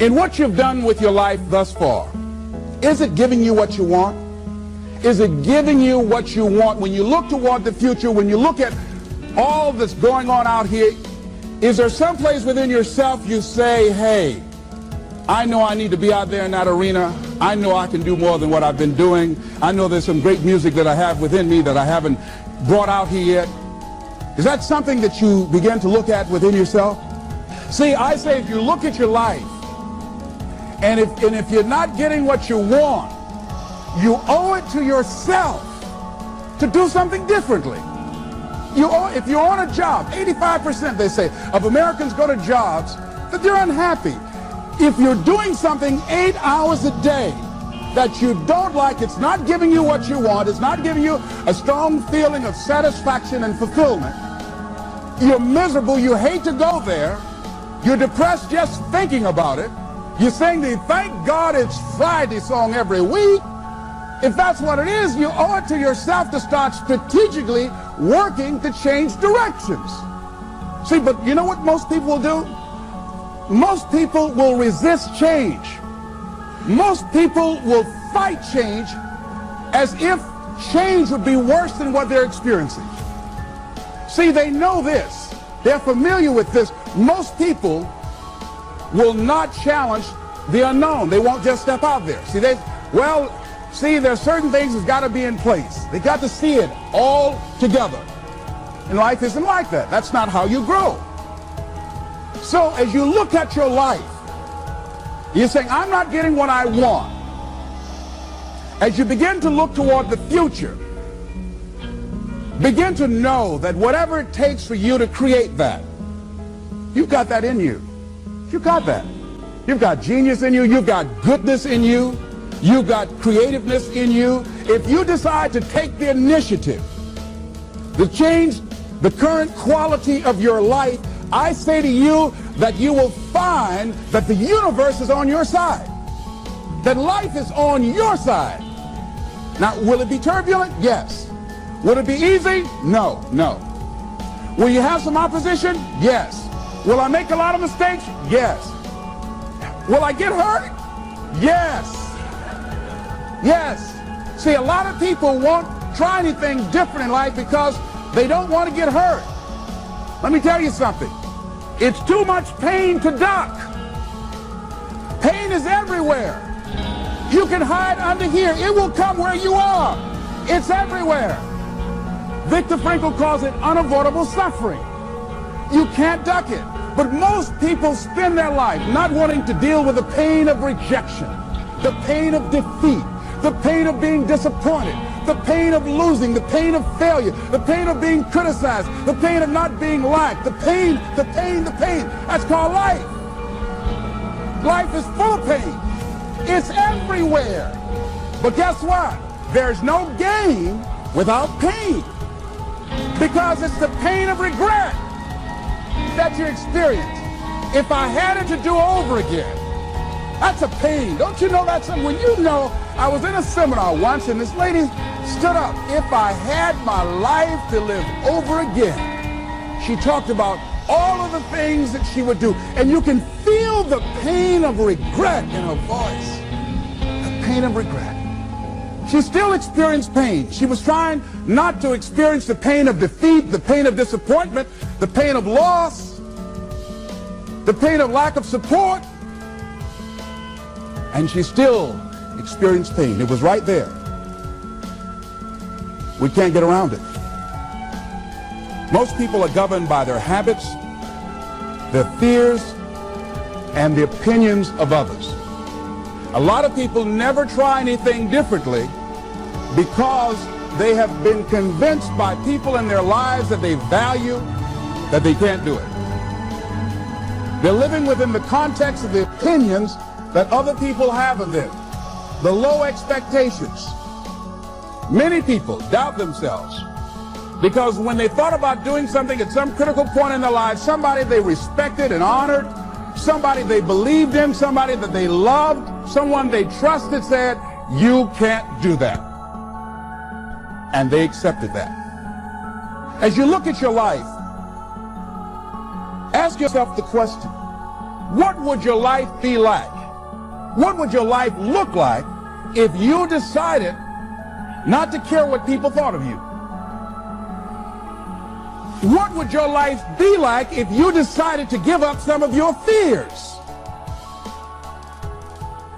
In what you've done with your life thus far, is it giving you what you want? Is it giving you what you want? When you look toward the future, when you look at all that's going on out here, is there some place within yourself you say, hey, I know I need to be out there in that arena. I know I can do more than what I've been doing. I know there's some great music that I have within me that I haven't brought out here yet. Is that something that you begin to look at within yourself? See, I say if you look at your life, and if you're not getting what you want, you owe it to yourself to do something differently. If you're on a job, 85% they say of Americans go to jobs that they're unhappy. If you're doing something 8 hours a day that you don't like, it's not giving you what you want, it's not giving you a strong feeling of satisfaction and fulfillment, you're miserable, you hate to go there, you're depressed just thinking about it, you sing the "Thank God It's Friday" song every week. If that's what it is, you owe it to yourself to start strategically working to change directions. See, but you know what most people will do? Most people will resist change. Most people will fight change as if change would be worse than what they're experiencing. See, they know this. They're familiar with this. Most people will not challenge the unknown. They won't just step out there. See, there's certain things that's got to be in place. They got to see it all together. And life isn't like that. That's not how you grow. So as you look at your life, you're saying, I'm not getting what I want. As you begin to look toward the future, begin to know that whatever it takes for you to create that, you've got that in you. You've got that. You've got genius in you. You've got goodness in you. You've got creativeness in you. If you decide to take the initiative to change the current quality of your life, I say to you that you will find that the universe is on your side, that life is on your side. Now, will it be turbulent? Yes. Will it be easy? No, no. Will you have some opposition? Yes. Will I make a lot of mistakes? Yes. Will I get hurt? Yes. Yes. See, a lot of people won't try anything different in life because they don't want to get hurt. Let me tell you something. It's too much pain to duck. Pain is everywhere. You can hide under here. It will come where you are. It's everywhere. Viktor Frankl calls it unavoidable suffering. You can't duck it. But most people spend their life not wanting to deal with the pain of rejection, the pain of defeat, the pain of being disappointed, the pain of losing, the pain of failure, the pain of being criticized, the pain of not being liked, the pain. That's called life. Life is full of pain. It's everywhere. But guess what? There's no gain without pain. Because it's the pain of regret that you experience. If I had it to do over again, that's a pain. Don't you know that's something? When you know, I was in a seminar once and this lady stood up. If I had my life to live over again, she talked about all of the things that she would do. And you can feel the pain of regret in her voice. The pain of regret. She still experienced pain. She was trying not to experience the pain of defeat, the pain of disappointment, the pain of loss, the pain of lack of support. And she still experienced pain. It was right there. We can't get around it. Most people are governed by their habits, their fears, and the opinions of others. A lot of people never try anything differently because they have been convinced by people in their lives that they value that they can't do it. They're living within the context of the opinions that other people have of them, the low expectations. Many people doubt themselves because when they thought about doing something at some critical point in their lives, somebody they respected and honored, somebody they believed in, somebody that they loved, someone they trusted said, you can't do that. And they accepted that. As you look at your life, ask yourself the question, What would your life be like? What would your life look like if you decided not to care what people thought of you? What would your life be like if you decided to give up some of your fears?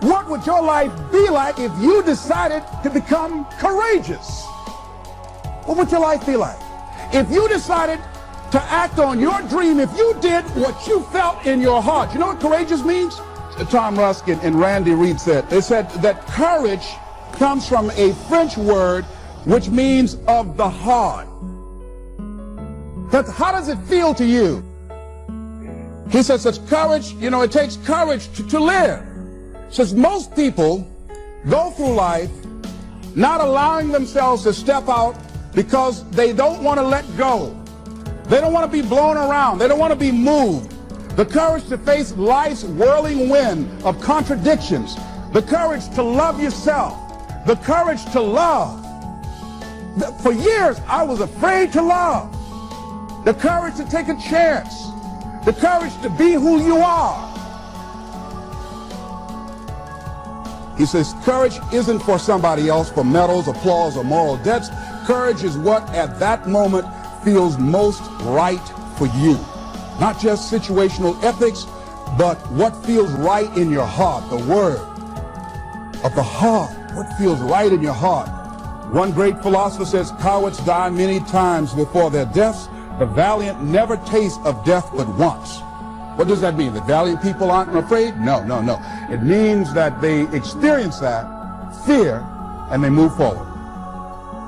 What would your life be like if you decided to become courageous? What would your life be like? If you decided to act on your dream, if you did what you felt in your heart. You know what courageous means? Tom Rusk and Randy Reed said, they said that courage comes from a French word which means of the heart. But how does it feel to you? He says it's courage, you know, it takes courage to live. Says most people go through life not allowing themselves to step out because they don't want to let go. They don't want to be blown around. They don't want to be moved. The courage to face life's whirling wind of contradictions. The courage to love yourself. The courage to love. For years, I was afraid to love. The courage to take a chance. The courage to be who you are. He says courage isn't for somebody else, for medals, applause, or moral debts. Courage is what at that moment feels most right for you. Not just situational ethics, but what feels right in your heart, the word of the heart, what feels right in your heart. One great philosopher says, cowards die many times before their deaths. The valiant never taste of death but once. What does that mean? That valiant people aren't afraid? No, no, no. It means that they experience that fear and they move forward.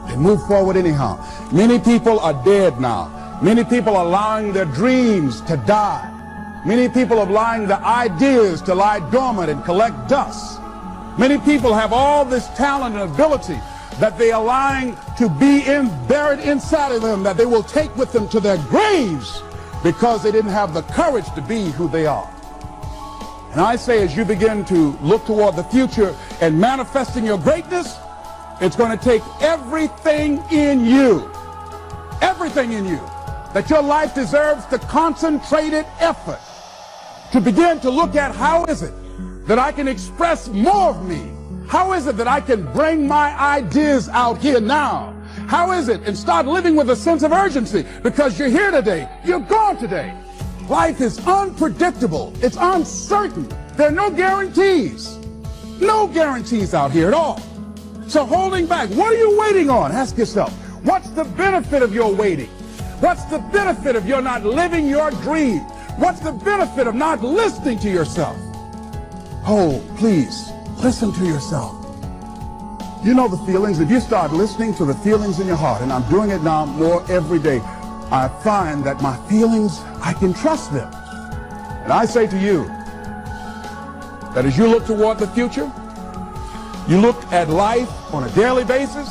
They move forward anyhow. Many people are dead now. Many people are allowing their dreams to die. Many people are allowing their ideas to lie dormant and collect dust. Many people have all this talent and ability that they are allowing to be buried inside of them, that they will take with them to their graves because they didn't have the courage to be who they are. And I say, as you begin to look toward the future and manifesting your greatness, it's going to take everything in you, that your life deserves the concentrated effort to begin to look at how is it that I can express more of me? How is it that I can bring my ideas out here now? How is it? And start living with a sense of urgency, because you're here today, you're gone today. Life is unpredictable. It's uncertain. There are no guarantees. No guarantees out here at all. So holding back, what are you waiting on? Ask yourself, what's the benefit of your waiting? What's the benefit of your not living your dream? What's the benefit of not listening to yourself? Oh, please, listen to yourself. You know the feelings. If you start listening to the feelings in your heart, and I'm doing it now more every day, I find that my feelings, I can trust them. And I say to you that as you look toward the future, you look at life on a daily basis.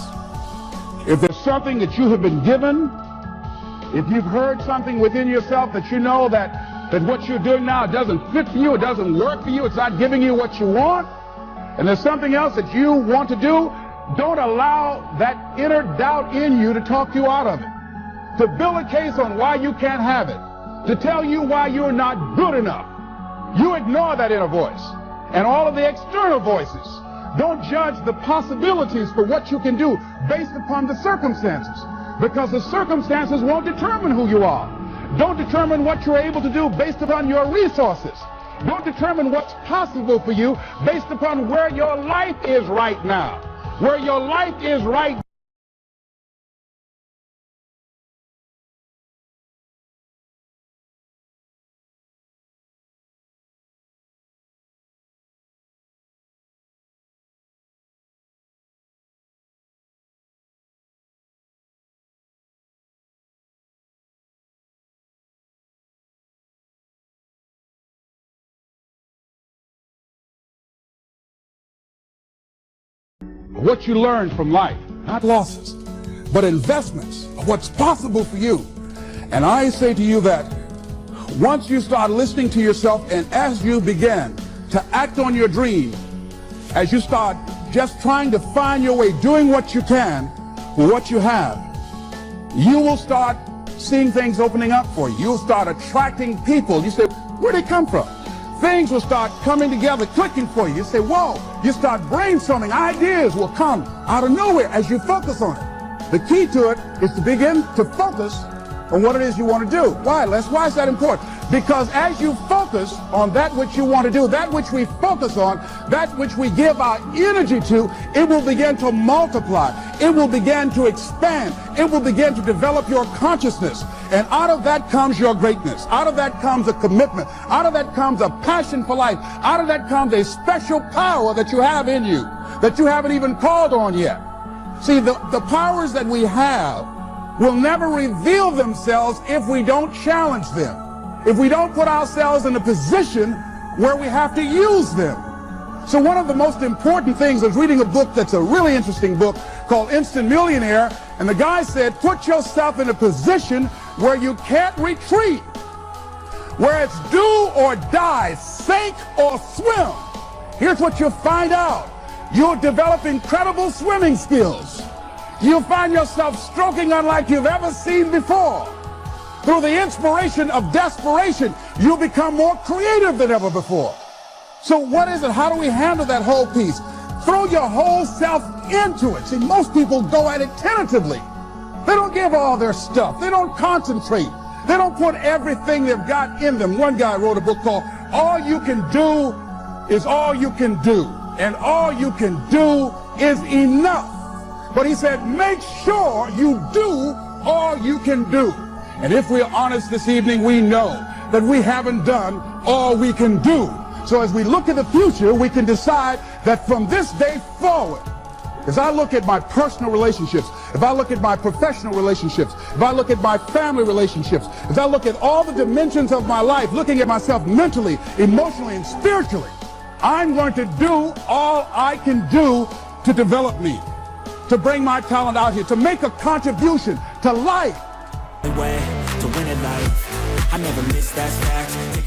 If there's something that you have been given, if you've heard something within yourself that you know that what you're doing now doesn't fit for you, it doesn't work for you, it's not giving you what you want, and there's something else that you want to do, don't allow that inner doubt in you to talk you out of it, to build a case on why you can't have it, to tell you why you're not good enough. You ignore that inner voice and all of the external voices. Don't judge the possibilities for what you can do based upon the circumstances, because the circumstances won't determine who you are. Don't determine what you're able to do based upon your resources. Don't determine what's possible for you based upon where your life is right now. Where your life is right now. What you learn from life, not losses, but investments of what's possible for you. And I say to you that once you start listening to yourself, and as you begin to act on your dream, as you start just trying to find your way, doing what you can with what you have, you will start seeing things opening up for you. You'll start attracting people. You say, where'd they come from? things will start coming together, clicking for you. You say, whoa, you start brainstorming. Ideas will come out of nowhere as you focus on it. The key to it is to begin to focus on what it is you want to do. Why, Les? Why is that important? Because as you focus on that which you want to do, that which we focus on, that which we give our energy to, it will begin to multiply. It will begin to expand. It will begin to develop your consciousness. And out of that comes your greatness. Out of that comes a commitment. Out of that comes a passion for life. Out of that comes a special power that you have in you that you haven't even called on yet. See, the powers that we have will never reveal themselves if we don't challenge them, if we don't put ourselves in a position where we have to use them. So one of the most important things, I was reading a book that's a really interesting book called Instant Millionaire, and the guy said, put yourself in a position where you can't retreat, where it's do or die, sink or swim. Here's what you'll find out. You'll develop incredible swimming skills. You'll find yourself stroking unlike you've ever seen before. Through the inspiration of desperation, you'll become more creative than ever before. So what is it? How do we handle that whole piece? Throw your whole self into it. See, most people go at it tentatively. They don't give all their stuff. They don't concentrate. They don't put everything they've got in them. One guy wrote a book called All You Can Do Is All You Can Do. And all you can do is enough. But he said, make sure you do all you can do. And if we're honest this evening, we know that we haven't done all we can do. So as we look at the future, we can decide that from this day forward, as I look at my personal relationships, if I look at my professional relationships, if I look at my family relationships, as I look at all the dimensions of my life, looking at myself mentally, emotionally, and spiritually, I'm going to do all I can do to develop me, to bring my talent out here, to make a contribution to life. Way to win at life. I never miss that fact.